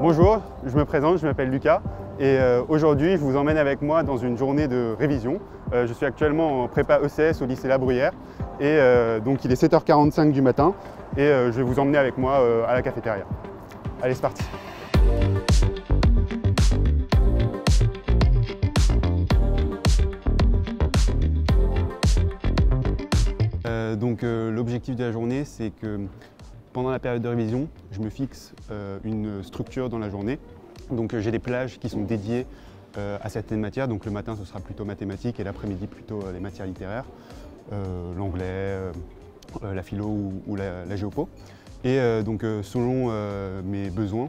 Bonjour, je me présente, je m'appelle Lucas et aujourd'hui je vous emmène avec moi dans une journée de révision. Je suis actuellement en prépa ECS au lycée La Bruyère et donc il est 7h45 du matin et je vais vous emmener avec moi à la cafétéria. Allez, c'est parti! L'objectif de la journée, c'est que pendant la période de révision, je me fixe une structure dans la journée. Donc j'ai des plages qui sont dédiées à certaines matières. Donc le matin, ce sera plutôt mathématiques et l'après-midi, plutôt les matières littéraires, l'anglais, la philo ou la géopo. Et selon mes besoins,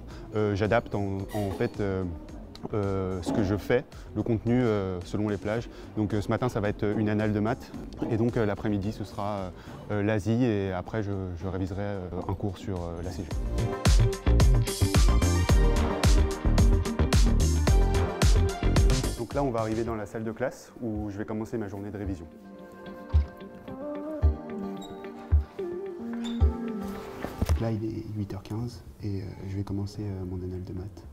j'adapte en fait ce que je fais, le contenu selon les plages. Donc ce matin, ça va être une annale de maths et donc l'après-midi, ce sera l'Asie et après, je réviserai un cours sur l'ACG. Donc là, on va arriver dans la salle de classe où je vais commencer ma journée de révision. Là, il est 8h15 et je vais commencer mon annale de maths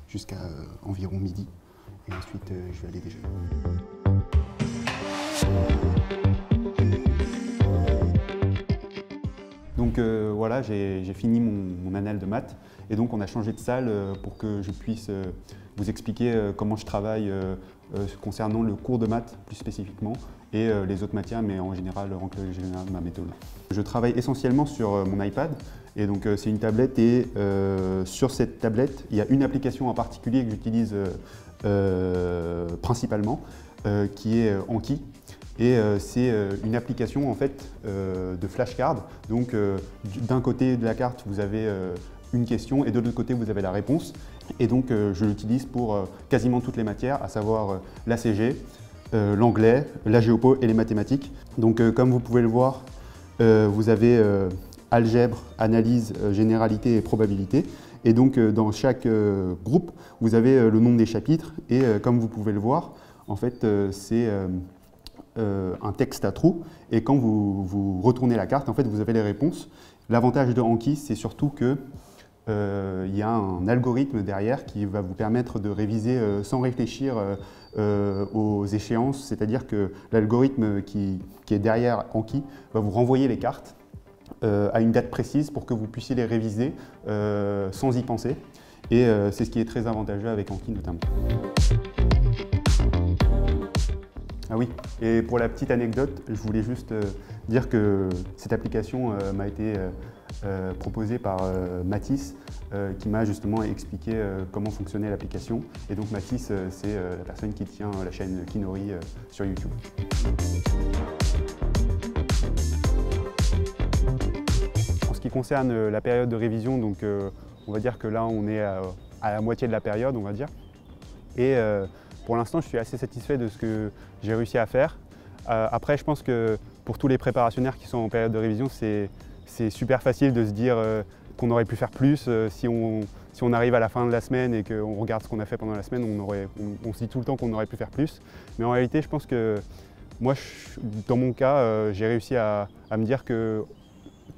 jusqu'à environ midi. Et ensuite, je vais aller déjeuner. Donc voilà, j'ai fini mon annale de maths et donc on a changé de salle pour que je puisse vous expliquer comment je travaille concernant le cours de maths plus spécifiquement et les autres matières, mais en général, ma méthode. Je travaille essentiellement sur mon iPad et donc c'est une tablette et sur cette tablette, il y a une application en particulier que j'utilise principalement qui est Anki. Et c'est une application en fait de flashcard. Donc d'un côté de la carte, vous avez une question et de l'autre côté, vous avez la réponse. Et donc je l'utilise pour quasiment toutes les matières, à savoir l'ACG, l'anglais, la géopo et les mathématiques. Donc comme vous pouvez le voir, vous avez algèbre, analyse, généralité et probabilité. Et donc dans chaque groupe, vous avez le nom des chapitres. Et comme vous pouvez le voir, en fait c'est un texte à trous et quand vous retournez la carte, en fait, vous avez les réponses. L'avantage de Anki, c'est surtout que il y a un algorithme derrière qui va vous permettre de réviser sans réfléchir aux échéances, c'est-à-dire que l'algorithme qui est derrière Anki va vous renvoyer les cartes à une date précise pour que vous puissiez les réviser sans y penser. Et c'est ce qui est très avantageux avec Anki notamment. Ah oui, et pour la petite anecdote, je voulais juste dire que cette application m'a été proposée par Mathis, qui m'a justement expliqué comment fonctionnait l'application. Et donc Mathis, c'est la personne qui tient la chaîne Kinori sur YouTube. En ce qui concerne la période de révision, donc, on va dire que là on est à la moitié de la période, on va dire. Et pour l'instant, je suis assez satisfait de ce que j'ai réussi à faire. Après, je pense que pour tous les préparationnaires qui sont en période de révision, c'est super facile de se dire qu'on aurait pu faire plus. Si on arrive à la fin de la semaine et qu'on regarde ce qu'on a fait pendant la semaine, on se dit tout le temps qu'on aurait pu faire plus. Mais en réalité, je pense que moi, dans mon cas, j'ai réussi à me dire que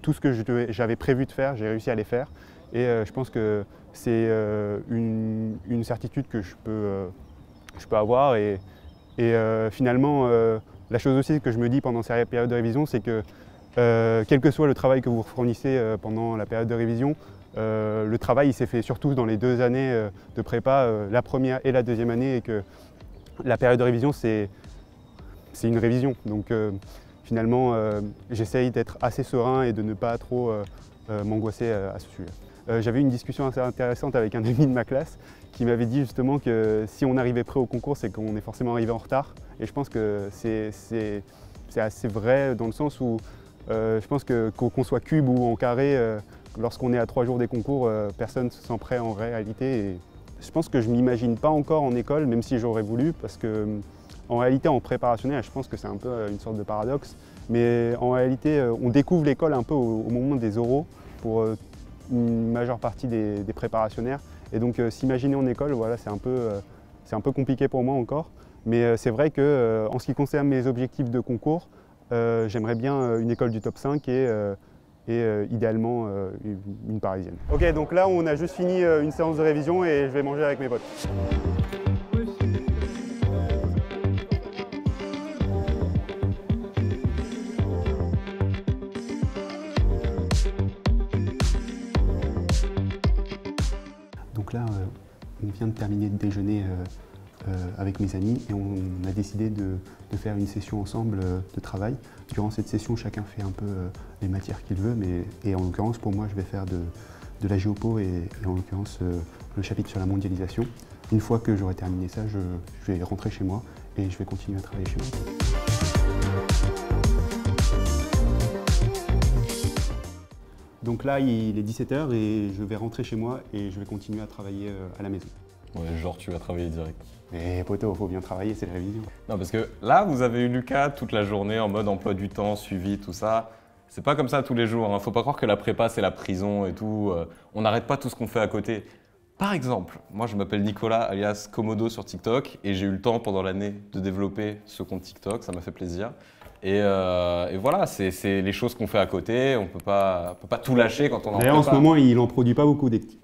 tout ce que j'avais prévu de faire, j'ai réussi à les faire. Et je pense que c'est une certitude que je peux avoir et finalement la chose aussi que je me dis pendant ces périodes de révision, c'est que quel que soit le travail que vous fournissez pendant la période de révision, le travail il s'est fait surtout dans les 2 années de prépa, la première et la deuxième année, et que la période de révision c'est une révision. Donc finalement j'essaye d'être assez serein et de ne pas trop m'angoisser à ce sujet. J'avais une discussion assez intéressante avec un ami de ma classe qui m'avait dit justement que si on arrivait prêt au concours, c'est qu'on est forcément arrivé en retard. Et je pense que c'est assez vrai dans le sens où je pense qu'on soit cube ou en carré, lorsqu'on est à 3 jours des concours, personne ne se sent prêt en réalité. Et je pense que je ne m'imagine pas encore en école, même si j'aurais voulu, parce que en réalité en préparationnel, je pense que c'est un peu une sorte de paradoxe. Mais en réalité, on découvre l'école un peu au moment des oraux pour une majeure partie des préparationnaires. Et donc s'imaginer en école, voilà, c'est un peu compliqué pour moi encore. Mais c'est vrai qu'en ce qui concerne mes objectifs de concours, j'aimerais bien une école du top 5 et et idéalement une parisienne. Ok, donc là on a juste fini une séance de révision et je vais manger avec mes potes. Donc là, on vient de terminer de déjeuner avec mes amis et on a décidé de faire une session ensemble de travail. Durant cette session, chacun fait un peu les matières qu'il veut, et en l'occurrence, pour moi, je vais faire de la géopo et en l'occurrence le chapitre sur la mondialisation. Une fois que j'aurai terminé ça, je vais rentrer chez moi et je vais continuer à travailler chez moi. Donc là, il est 17 h et je vais rentrer chez moi et je vais continuer à travailler à la maison. Ouais, genre tu vas travailler direct. Mais poteau, faut bien travailler, c'est la révision. Non, parce que là, vous avez eu Lucas toute la journée en mode emploi du temps, suivi, tout ça. C'est pas comme ça tous les jours, hein. Faut pas croire que la prépa, c'est la prison et tout. On n'arrête pas tout ce qu'on fait à côté. Par exemple, moi je m'appelle Nicolas, alias Komodo sur TikTok, et j'ai eu le temps pendant l'année de développer ce compte TikTok, ça m'a fait plaisir. Et voilà, c'est les choses qu'on fait à côté, on peut pas tout lâcher quand on en fait. D'ailleurs, en ce moment, il en produit pas beaucoup des petits.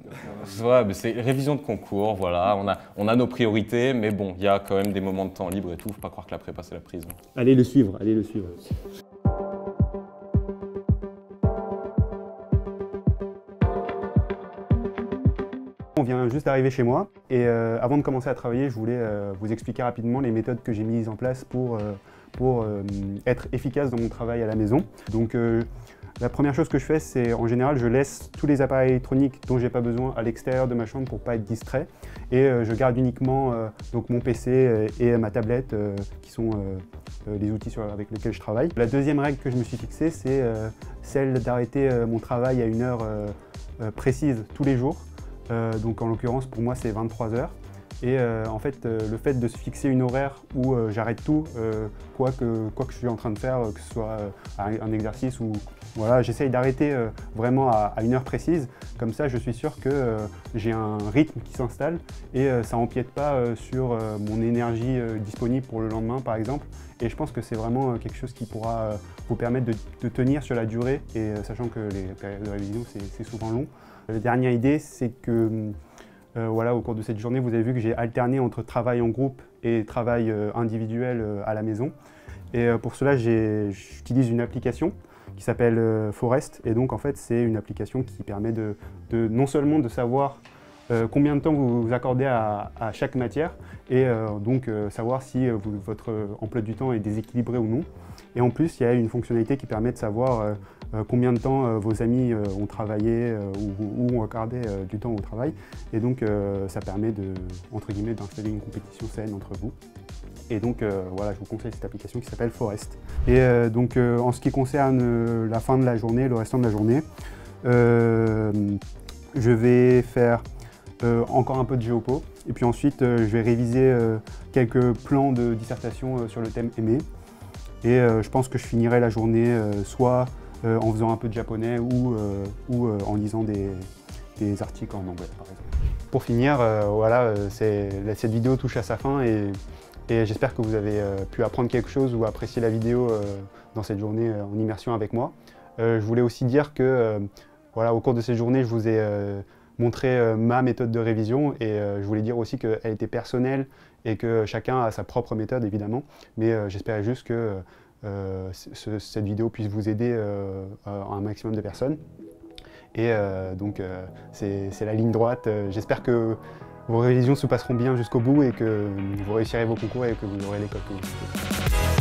Ouais, mais c'est révision de concours, voilà, on a nos priorités, mais bon, il y a quand même des moments de temps libre et tout, faut pas croire que la prépa c'est la prison. Allez le suivre, allez le suivre. On vient juste d'arriver chez moi et avant de commencer à travailler, je voulais vous expliquer rapidement les méthodes que j'ai mises en place pour être efficace dans mon travail à la maison. Donc la première chose que je fais, c'est en général, je laisse tous les appareils électroniques dont j'ai pas besoin à l'extérieur de ma chambre pour pas être distrait et je garde uniquement donc mon PC et ma tablette qui sont les outils avec lesquels je travaille. La deuxième règle que je me suis fixée, c'est celle d'arrêter mon travail à une heure précise tous les jours. Donc en l'occurrence pour moi c'est 23 h. Et en fait le fait de se fixer une horaire où j'arrête tout, quoi que je suis en train de faire, que ce soit un exercice ou voilà, j'essaye d'arrêter vraiment à une heure précise. Comme ça je suis sûr que j'ai un rythme qui s'installe et ça n'empiète pas sur mon énergie disponible pour le lendemain par exemple. Et je pense que c'est vraiment quelque chose qui pourra vous permettre de tenir sur la durée, et sachant que les périodes de révision c'est souvent long. La dernière idée, c'est que voilà, au cours de cette journée, vous avez vu que j'ai alterné entre travail en groupe et travail individuel à la maison. Et pour cela, j'utilise une application qui s'appelle Forest. Et donc, en fait, c'est une application qui permet non seulement de savoir combien de temps vous vous accordez à chaque matière et donc savoir si votre emploi du temps est déséquilibré ou non. Et en plus, il y a une fonctionnalité qui permet de savoir combien de temps vos amis ont travaillé ou ont accordé du temps au travail. Et donc, ça permet entre guillemets, d'installer une compétition saine entre vous. Et donc, voilà, je vous conseille cette application qui s'appelle Forest. Et donc, en ce qui concerne la fin de la journée, le restant de la journée, je vais faire encore un peu de géopo. Et puis ensuite, je vais réviser quelques plans de dissertation sur le thème aimé. Et je pense que je finirai la journée soit en faisant un peu de japonais ou en lisant des articles en anglais, par exemple. Pour finir, voilà, cette vidéo touche à sa fin et j'espère que vous avez pu apprendre quelque chose ou apprécier la vidéo dans cette journée en immersion avec moi. Je voulais aussi dire que voilà, au cours de cette journée, je vous ai montré ma méthode de révision et je voulais dire aussi qu'elle était personnelle et que chacun a sa propre méthode évidemment, mais j'espérais juste que cette vidéo puisse vous aider à un maximum de personnes. Et donc c'est la ligne droite. J'espère que vos révisions se passeront bien jusqu'au bout et que vous réussirez vos concours et que vous aurez l'école que vous souhaitez.